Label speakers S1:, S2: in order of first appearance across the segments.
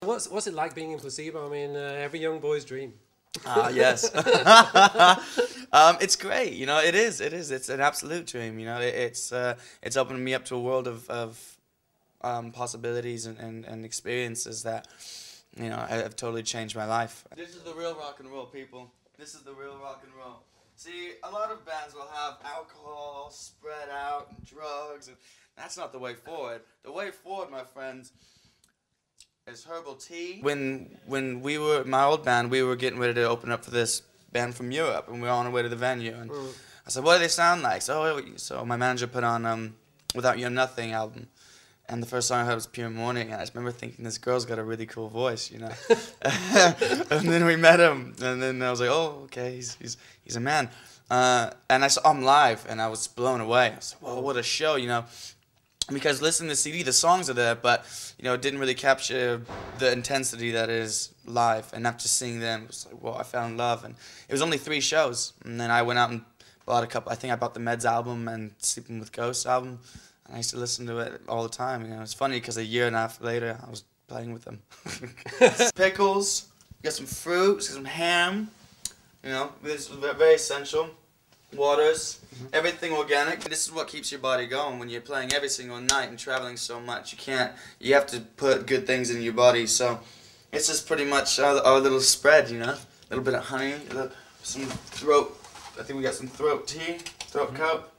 S1: What's it like being in Placebo? I mean, every young boy's dream.
S2: Yes. It's great, you know. It is. It's an absolute dream, you know. It's opened me up to a world of possibilities and experiences that, you know, have totally changed my life. This is the real rock and roll, people. This is the real rock and roll. See, a lot of bands will have alcohol spread out and drugs, and that's not the way forward. The way forward, my friends, is herbal tea. When we were, my old band, we were getting ready to open up for this band from Europe, and we were on our way to the venue, and I said, what do they sound like? So my manager put on Without You I'm Nothing album, and the first song I heard was Pure Morning, and I just remember thinking, this girl's got a really cool voice, you know. And then we met him, and then I was like, oh, okay, he's a man. And I saw him live, and I was blown away. I was like, whoa, what a show, you know. Because listening to the CD, the songs are there, but, you know, it didn't really capture the intensity that is live. And after seeing them, it was like, whoa, I fell in love. And it was only 3 shows. And then I went out and bought a couple. I think I bought the Meds album and Sleeping with Ghosts album. And I used to listen to it all the time. You know, it's funny because a year and a half later, I was playing with them. Pickles, got some fruit, some ham. You know, this is very essential. Waters, everything organic. This is what keeps your body going when you're playing every single night and traveling so much. You have to put good things in your body. So it's just pretty much our little spread, you know. A little bit of honey, some throat. I think we got some throat tea, throat coat.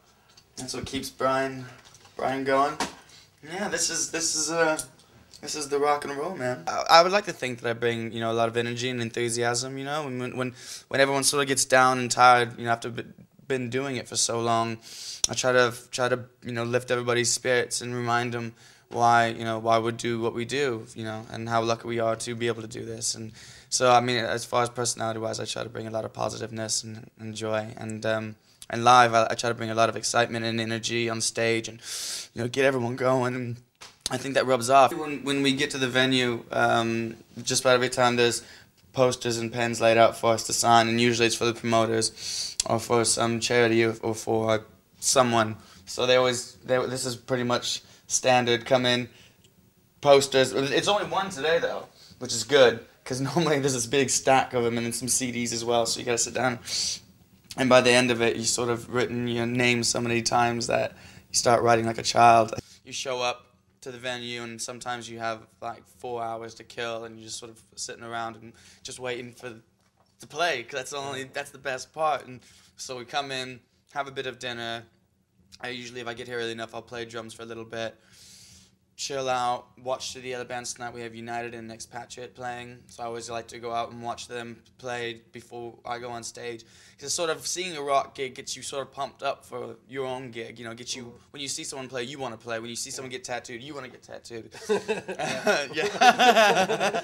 S2: That's what keeps Brian going. Yeah, this is the rock and roll, man. I would like to think that I bring, you know, a lot of energy and enthusiasm, you know. When everyone sort of gets down and tired, you know, after been doing it for so long, I try to you know, lift everybody's spirits and remind them why we do what we do, you know, and how lucky we are to be able to do this. And so, I mean, as far as personality-wise, I try to bring a lot of positiveness and joy, and live, I try to bring a lot of excitement and energy on stage, and, you know, get everyone going. And I think that rubs off. When we get to the venue, just about every time there's posters and pens laid out for us to sign, and usually it's for the promoters or for some charity or for someone. So this is pretty much standard. Come in, posters. It's only one today though, which is good, because normally there's this big stack of them, and then some CDs as well. So you gotta sit down, and by the end of it, you sort of written your name so many times that you start writing like a child. You show up to the venue, and sometimes you have like 4 hours to kill, and you're just sort of sitting around and just waiting to play, because that's the best part. And so we come in, have a bit of dinner. I usually, if I get here early enough, I'll play drums for a little bit, chill out, watch the other bands tonight. We have United and Expatriate playing, so I always like to go out and watch them play before I go on stage. Because sort of seeing a rock gig gets you sort of pumped up for your own gig. You know, gets you, when you see someone play, you want to play. When you see someone get tattooed, you want to get tattooed. Yeah.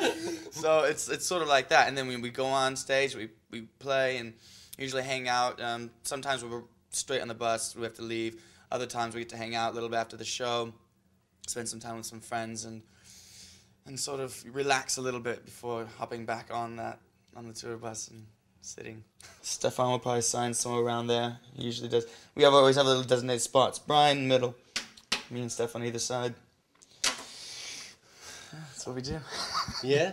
S2: So it's sort of like that. And then when we go on stage, we play and usually hang out. Sometimes we're straight on the bus, we have to leave. Other times we get to hang out a little bit after the show, spend some time with some friends, and sort of relax a little bit before hopping back on the tour bus and sitting. Stefan will probably sign somewhere around there. He usually does. We always have little designated spots. Brian, middle. Me and Stefan on either side. That's what we do.
S1: Yeah?